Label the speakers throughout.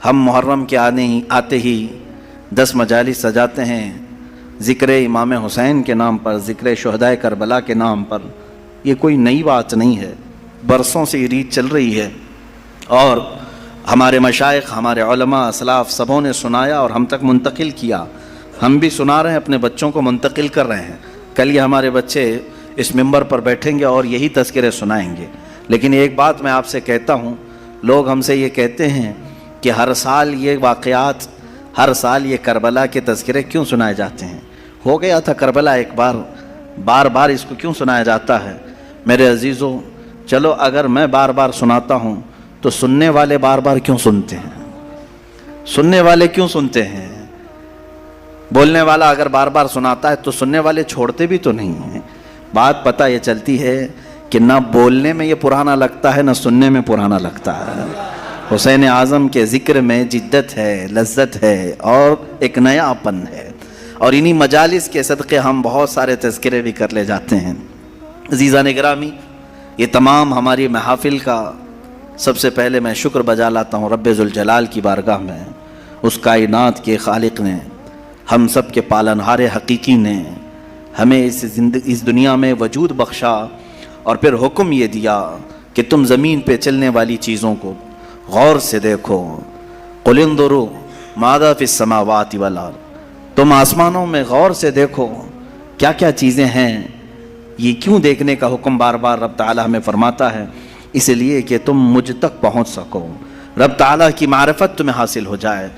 Speaker 1: ہم محرم کے آتے ہی 10 مجالس سجاتے ہیں ذکر امام حسین کے نام پر، ذکر شہداء کربلا کے نام پر۔ یہ کوئی نئی بات نہیں ہے، برسوں سے یہ ریت چل رہی ہے، اور ہمارے مشائخ، ہمارے علماء، اسلاف سبوں نے سنایا اور ہم تک منتقل کیا۔ ہم بھی سنا رہے ہیں، اپنے بچوں کو منتقل کر رہے ہیں۔ کل یہ ہمارے بچے اس ممبر پر بیٹھیں گے اور یہی تذکرے سنائیں گے۔ لیکن ایک بات میں آپ سے کہتا ہوں، لوگ ہم سے یہ کہتے ہیں کہ ہر سال یہ واقعات، ہر سال یہ کربلا کے تذکرے کیوں سنائے جاتے ہیں؟ ہو گیا تھا کربلا ایک بار، بار بار اس کو کیوں سنایا جاتا ہے؟ میرے عزیزوں، چلو اگر میں بار بار سناتا ہوں تو سننے والے بار بار کیوں سنتے ہیں؟ سننے والے کیوں سنتے ہیں؟ بولنے والا اگر بار بار سناتا ہے تو سننے والے چھوڑتے بھی تو نہیں ہیں۔ بات پتہ یہ چلتی ہے کہ نہ بولنے میں یہ پرانا لگتا ہے، نہ سننے میں پرانا لگتا ہے۔ حسین اعظم کے ذکر میں جدت ہے، لذت ہے اور ایک نیا اپن ہے، اور انہی مجالس کے صدقے ہم بہت سارے تذکرے بھی کر لے جاتے ہیں۔ عزیزان گرامی، یہ تمام ہماری محافل کا سب سے پہلے میں شکر بجا لاتا ہوں رب ذوالجلال کی بارگاہ میں، اس کائنات کے خالق نے، ہم سب کے پالنہار حقیقی نے ہمیں اس دنیا میں وجود بخشا، اور پھر حکم یہ دیا کہ تم زمین پہ چلنے والی چیزوں کو غور سے دیکھو۔ قل انظروا ماذا فی السماوات والارض، تم آسمانوں میں غور سے دیکھو کیا کیا چیزیں ہیں۔ یہ کیوں دیکھنے کا حکم بار بار رب تعالیٰ ہمیں فرماتا ہے؟ اس لیے کہ تم مجھ تک پہنچ سکو، رب تعالیٰ کی معرفت تمہیں حاصل ہو جائے۔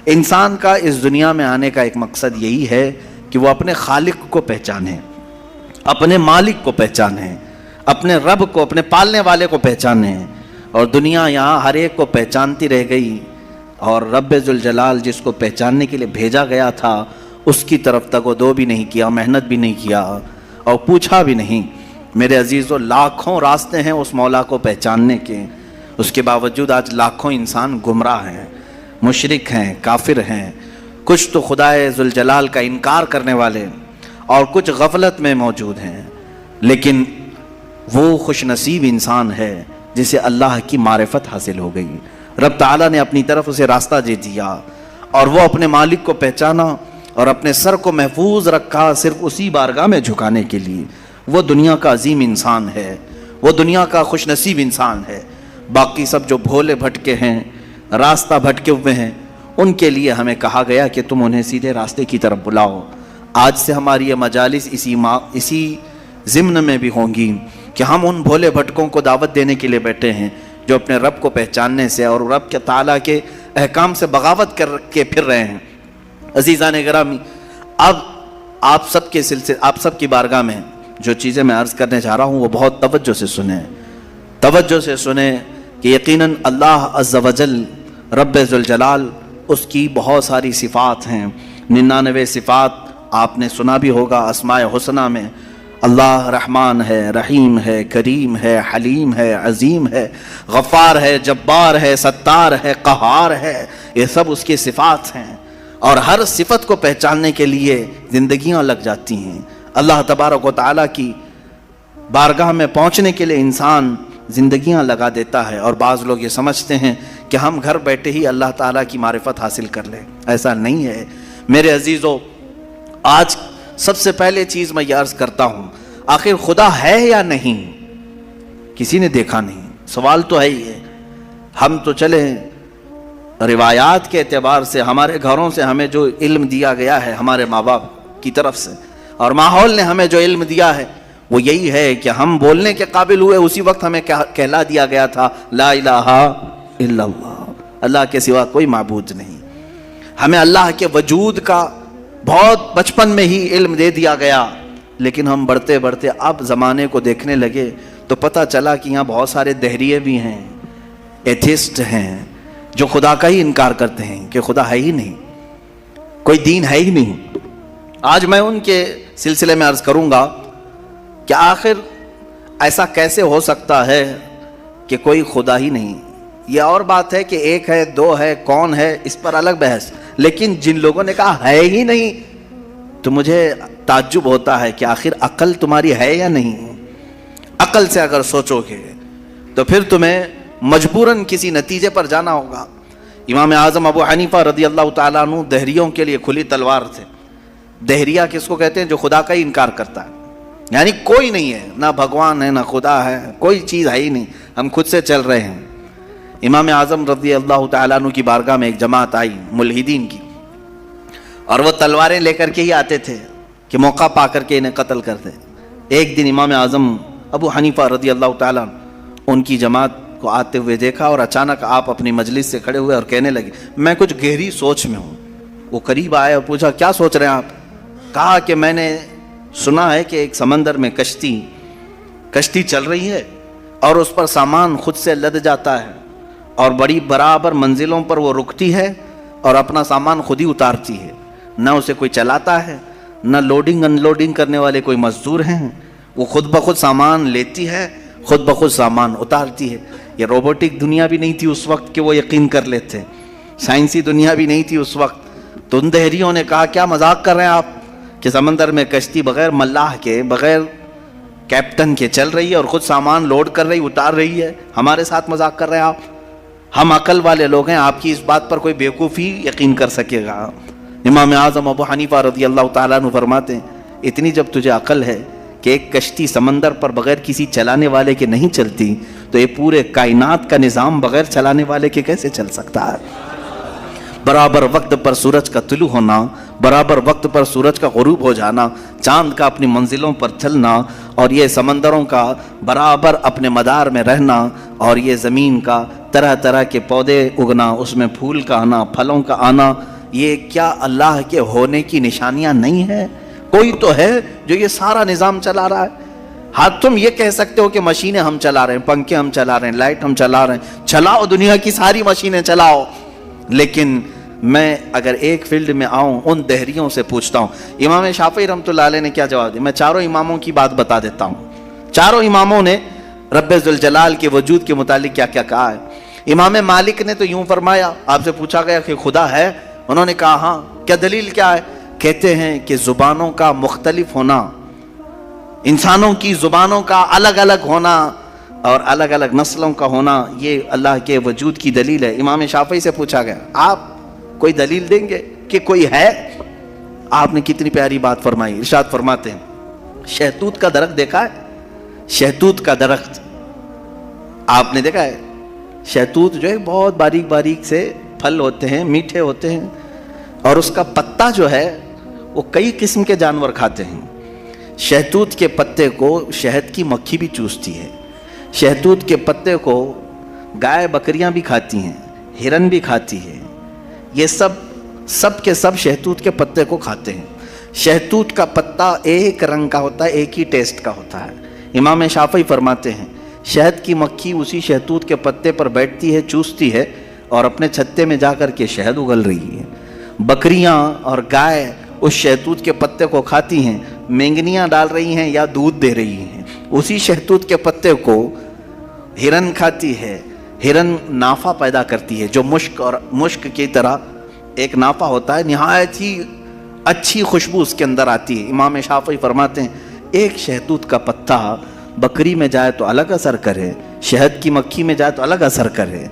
Speaker 1: انسان کا اس دنیا میں آنے کا ایک مقصد یہی ہے کہ وہ اپنے خالق کو پہچانے، اپنے مالک کو پہچانے، اپنے رب کو، اپنے پالنے والے کو پہچانے۔ اور دنیا یہاں ہر ایک کو پہچانتی رہ گئی، اور رب ذوالجلال جس کو پہچاننے کے لیے بھیجا گیا تھا اس کی طرف تک وہ دو بھی نہیں کیا، محنت بھی نہیں کیا اور پوچھا بھی نہیں۔ میرے عزیزو، لاکھوں راستے ہیں اس مولا کو پہچاننے کے، اس کے باوجود آج لاکھوں انسان گمراہ ہیں، مشرک ہیں، کافر ہیں، کچھ تو خدائے ذوالجلال کا انکار کرنے والے اور کچھ غفلت میں موجود ہیں۔ لیکن وہ خوش نصیب انسان ہے جسے اللہ کی معرفت حاصل ہو گئی، رب تعالیٰ نے اپنی طرف اسے راستہ دے دیا، اور وہ اپنے مالک کو پہچانا اور اپنے سر کو محفوظ رکھا صرف اسی بارگاہ میں جھکانے کے لیے۔ وہ دنیا کا عظیم انسان ہے، وہ دنیا کا خوش نصیب انسان ہے۔ باقی سب جو بھولے بھٹکے ہیں، راستہ بھٹکے ہوئے ہیں، ان کے لیے ہمیں کہا گیا کہ تم انہیں سیدھے راستے کی طرف بلاؤ۔ آج سے ہماری یہ مجالس اسی ضمن میں بھی ہوں گی کہ ہم ان بھولے بھٹکوں کو دعوت دینے کے لیے بیٹھے ہیں جو اپنے رب کو پہچاننے سے اور رب کے تعالیٰ کے احکام سے بغاوت کر کے پھر رہے ہیں۔ عزیزان گرامی، اب آپ سب کی بارگاہ میں جو چیزیں میں عرض کرنے جا رہا ہوں وہ بہت توجہ سے سنیں کہ یقیناً اللہ عز و جل رب ذوالجلال، اس کی بہت ساری صفات ہیں، 99 صفات آپ نے سنا بھی ہوگا۔ اسماء حسنہ میں اللہ رحمان ہے، رحیم ہے، کریم ہے، حلیم ہے، عظیم ہے، غفار ہے، جبار ہے، ستار ہے، قہار ہے، یہ سب اس کی صفات ہیں، اور ہر صفت کو پہچاننے کے لیے زندگیاں لگ جاتی ہیں۔ اللہ تبارک و تعالیٰ کی بارگاہ میں پہنچنے کے لیے انسان زندگیاں لگا دیتا ہے، اور بعض لوگ یہ سمجھتے ہیں کہ ہم گھر بیٹھے ہی اللہ تعالیٰ کی معرفت حاصل کر لیں۔ ایسا نہیں ہے میرے عزیزو۔ آج سب سے پہلے چیز میں یہ عرض کرتا ہوں، آخر خدا ہے یا نہیں؟ کسی نے دیکھا نہیں، سوال تو ہے ہی ہے۔ ہم تو چلے روایات کے اعتبار سے، ہمارے گھروں سے ہمیں جو علم دیا گیا ہے ہمارے ماں باپ کی طرف سے، اور ماحول نے ہمیں جو علم دیا ہے وہ یہی ہے کہ ہم بولنے کے قابل ہوئے اسی وقت ہمیں کہلا دیا گیا تھا لا الہ الا اللہ، اللہ کے سوا کوئی معبود نہیں۔ ہمیں اللہ کے وجود کا بہت بچپن میں ہی علم دے دیا گیا، لیکن ہم بڑھتے بڑھتے اب زمانے کو دیکھنے لگے تو پتہ چلا کہ یہاں بہت سارے دہریے بھی ہیں، ایتھسٹ ہیں، جو خدا کا ہی انکار کرتے ہیں کہ خدا ہے ہی نہیں، کوئی دین ہے ہی نہیں۔ آج میں ان کے سلسلے میں عرض کروں گا کہ آخر ایسا کیسے ہو سکتا ہے کہ کوئی خدا ہی نہیں؟ یہ اور بات ہے کہ ایک ہے، دو ہے، کون ہے، اس پر الگ بحث، لیکن جن لوگوں نے کہا ہے ہی نہیں تو مجھے تعجب ہوتا ہے کہ آخر عقل تمہاری ہے یا نہیں؟ عقل سے اگر سوچو گے تو پھر تمہیں مجبوراً کسی نتیجے پر جانا ہوگا امام اعظم ابو حنیفہ رضی اللہ تعالیٰ عنہ دہریوں کے لیے کھلی تلوار تھے. دہریہ کس کو کہتے ہیں؟ جو خدا کا ہی انکار کرتا ہے، یعنی کوئی نہیں ہے، نہ بھگوان ہے نہ خدا ہے، کوئی چیز ہے ہی نہیں، ہم خود سے چل رہے ہیں. امام اعظم رضی اللہ تعالیٰ عنہ کی بارگاہ میں ایک جماعت آئی ملحدین کی، اور وہ تلواریں لے کر کے ہی آتے تھے کہ موقع پا کر کے انہیں قتل کر دیں. ایک دن امام اعظم ابو حنیفہ رضی اللہ تعالیٰ عنہ ان کی جماعت کو آتے ہوئے دیکھا، اور اچانک آپ اپنی مجلس سے کھڑے ہوئے اور کہنے لگے میں کچھ گہری سوچ میں ہوں. وہ قریب آئے اور پوچھا کیا سوچ رہے ہیں آپ؟ کہا کہ میں نے سنا ہے کہ ایک سمندر میں کشتی چل رہی ہے اور اس پر سامان خود سے لد جاتا ہے، اور بڑی برابر منزلوں پر وہ رکتی ہے اور اپنا سامان خود ہی اتارتی ہے، نہ اسے کوئی چلاتا ہے، نہ لوڈنگ ان لوڈنگ کرنے والے کوئی مزدور ہیں، وہ خود بخود سامان لیتی ہے، خود بخود سامان اتارتی ہے. یہ روبوٹک دنیا بھی نہیں تھی اس وقت کہ وہ یقین کر لیتے، سائنسی دنیا بھی نہیں تھی اس وقت. تو ان دہریوں نے کہا کیا مذاق کر رہے ہیں آپ کہ سمندر میں کشتی بغیر ملاح کے، بغیر کیپٹن کے چل رہی ہے اور خود سامان لوڈ کر رہی، اتار رہی ہے، ہمارے ساتھ مذاق کر رہے ہیں آپ؟ ہم عقل والے لوگ ہیں، آپ کی اس بات پر کوئی بیوقوفی یقین کر سکے گا؟ امام اعظم ابو حنیفہ رضی اللہ تعالیٰ عنہ فرماتے ہیں اتنی جب تجھے عقل ہے کہ ایک کشتی سمندر پر بغیر کسی چلانے والے کے نہیں چلتی، تو یہ پورے کائنات کا نظام بغیر چلانے والے کے کیسے چل سکتا ہے؟ برابر وقت پر سورج کا طلوع ہونا، برابر وقت پر سورج کا غروب ہو جانا، چاند کا اپنی منزلوں پر چلنا، اور یہ سمندروں کا برابر اپنے مدار میں رہنا، اور یہ زمین کا طرح طرح کے پودے اگنا، اس میں پھول کا آنا، پھلوں کا آنا، یہ کیا اللہ کے ہونے کی نشانیاں نہیں ہیں؟ کوئی تو ہے جو یہ سارا نظام چلا رہا ہے. ہاں تم یہ کہہ سکتے ہو کہ مشینیں ہم چلا رہے ہیں، پنکھے ہم چلا رہے ہیں، لائٹ ہم چلا رہے ہیں، چلاؤ دنیا کی ساری مشینیں چلاؤ. لیکن میں اگر ایک فیلڈ میں آؤں، ان دہریوں سے پوچھتا ہوں. امام شافعی رحمۃ اللہ علیہ نے کیا جواب دیا؟ میں چاروں اماموں کی بات بتا دیتا ہوں. چاروں اماموں نے رب ذوالجلال کے وجود کے متعلق کیا کیا کہا ہے. امام مالک نے تو یوں فرمایا، آپ سے پوچھا گیا کہ خدا ہے، انہوں نے کہا ہاں. کیا دلیل کیا ہے؟ کہتے ہیں کہ زبانوں کا مختلف ہونا، انسانوں کی زبانوں کا الگ الگ ہونا اور الگ الگ نسلوں کا ہونا، یہ اللہ کے وجود کی دلیل ہے. امام شافعی سے پوچھا گیا آپ کوئی دلیل دیں گے کہ کوئی ہے؟ آپ نے کتنی پیاری بات فرمائی. ارشاد فرماتے ہیں شہتوت کا درخت دیکھا ہے؟ شہتوت کا درخت آپ نے دیکھا ہے؟ شہتوت جو ہے بہت باریک باریک سے پھل ہوتے ہیں، میٹھے ہوتے ہیں، اور اس کا پتا جو ہے وہ کئی قسم کے جانور کھاتے ہیں. شہتوت کے پتے کو شہد کی مکھی بھی چوستی ہے. شہتوت کے پتے کو گائے بکریاں بھی کھاتی ہیں، ہرن بھی کھاتی ہے. یہ سب کے سب شہتوت کے پتے کو کھاتے ہیں. شہتوت کا پتا ایک رنگ کا ہوتا ہے، ایک ہی ٹیسٹ کا ہوتا ہے. امام شافعی فرماتے ہیں شہد کی مکھی اسی شہتوت کے پتے پر بیٹھتی ہے، چوستی ہے، اور اپنے چھتے میں جا کر کے شہد اگل رہی ہے. بکریاں اور گائے اس شہتوت کے پتے کو کھاتی ہیں، مینگنیاں ڈال رہی ہیں یا دودھ دے رہی ہیں. اسی شہتوت کے پتے کو ہرن کھاتی ہے. ہرن نافہ پیدا کرتی ہے جو مشک کی طرح ایک نافہ ہوتا ہے، نہایت ہی اچھی خوشبو اس کے اندر آتی ہے. امام شافعی فرماتے ہیں ایک شہتوت کا پتا بکری میں جائے تو الگ اثر کرے، شہد کی مکھی میں جائے تو الگ اثر کرے،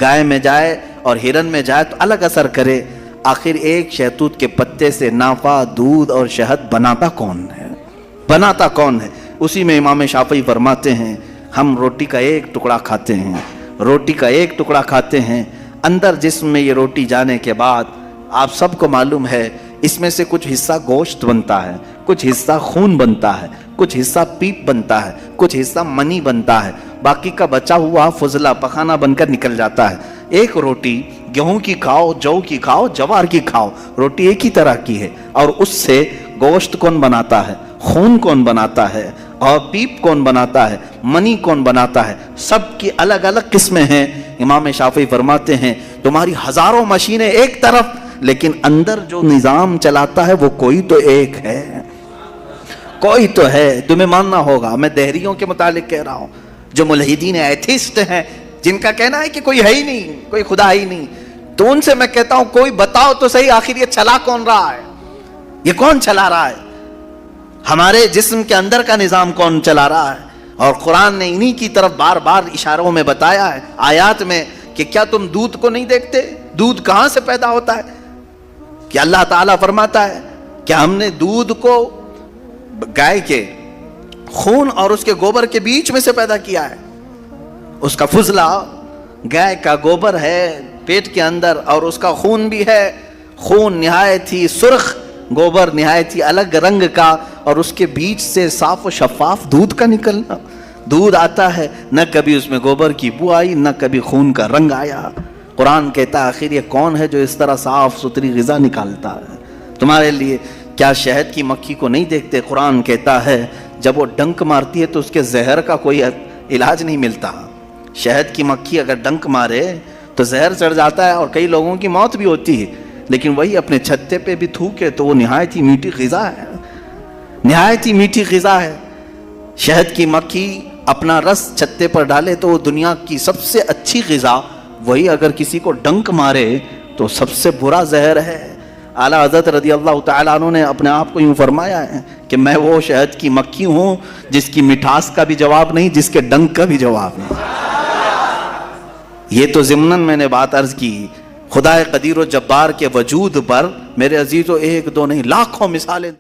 Speaker 1: گائے میں جائے اور ہرن میں جائے تو الگ اثر کرے. آخر ایک شہتوت کے پتے سے نافع، دودھ اور شہد بناتا کون ہے؟ بناتا کون ہے؟ اسی میں امام شافعی فرماتے ہیں ہم روٹی کا ایک ٹکڑا کھاتے ہیں، روٹی کا ایک ٹکڑا کھاتے ہیں، اندر جسم میں یہ روٹی جانے کے بعد آپ سب کو معلوم ہے اس میں سے کچھ حصہ گوشت بنتا ہے، کچھ حصہ خون بنتا ہے، کچھ حصہ پیپ بنتا ہے، کچھ حصہ منی بنتا ہے، باقی کا بچا ہوا فضلہ پخانہ بن کر نکل جاتا ہے. ایک روٹی گیہوں کی کھاؤ، جو کی کھاؤ، جوار کی کھاؤ، روٹی ایک ہی طرح کی ہے، اور اس سے گوشت کون بناتا ہے، خون کون بناتا ہے، اور پیپ کون بناتا ہے، منی کون بناتا ہے، سب کی الگ الگ قسمیں ہیں. امام شافعی فرماتے ہیں تمہاری ہزاروں مشینیں ایک طرف، لیکن اندر جو نظام چلاتا ہے وہ کوئی تو ایک ہے، کوئی تو ہے. تمہیں ماننا ہوگا. میں دہریوں کے متعلق کہہ رہا ہوں جو ملحدین ایتھیسٹ ہیں، جن کا کہنا ہے کہ کوئی ہے ہی نہیں، کوئی خدا ہی نہیں. تو ان سے میں کہتا ہوں کوئی بتاؤ تو صحیح آخر یہ چلا کون رہا ہے؟ یہ کون چلا رہا ہے؟ ہمارے جسم کے اندر کا نظام کون چلا رہا ہے؟ اور قرآن نے انہی کی طرف بار بار اشاروں میں بتایا ہے، آیات میں، کہ کیا تم دودھ کو نہیں دیکھتے؟ دودھ کہاں سے پیدا ہوتا ہے؟ کہ اللہ تعالیٰ فرماتا ہے کہ ہم نے دودھ کو گائے کے خون اور اس کے گوبر کے بیچ میں سے پیدا کیا ہے. اس کا فضلہ گائے کا گوبر ہے پیٹ کے اندر اور اس کا خون بھی ہے. خون نہایت ہی سرخ، گوبر نہایت ہی الگ رنگ کا، اور اس کے بیچ سے صاف و شفاف دودھ کا نکلنا. دودھ آتا ہے، نہ کبھی اس میں گوبر کی بو آئی، نہ کبھی خون کا رنگ آیا. قرآن کہتا ہے آخر یہ کون ہے جو اس طرح صاف ستھری غذا نکالتا ہے تمہارے لیے؟ کیا شہد کی مکھی کو نہیں دیکھتے؟ قرآن کہتا ہے جب وہ ڈنک مارتی ہے تو اس کے زہر کا کوئی علاج نہیں ملتا. شہد کی مکھی اگر ڈنک مارے تو زہر چڑھ جاتا ہے اور کئی لوگوں کی موت بھی ہوتی ہے، لیکن وہی اپنے چھتے پہ بھی تھوکے تو وہ نہایت ہی میٹھی غذا ہے، نہایت ہی میٹھی غذا ہے. شہد کی مکھی اپنا رس چھتے پر ڈالے تو وہ دنیا کی سب سے اچھی غذا، وہی اگر کسی کو ڈنک مارے تو سب سے برا زہر ہے. اعلیٰ حضرت رضی اللہ تعالیٰ عنہ نے اپنے آپ کو یوں فرمایا ہے کہ میں وہ شہد کی مکھی ہوں جس کی مٹھاس کا بھی جواب نہیں، جس کے ڈنک کا بھی جواب نہیں. یہ تو ضمناً میں نے بات عرض کی. خدا قدیر و جبار کے وجود پر میرے عزیزو ایک دو نہیں لاکھوں مثالیں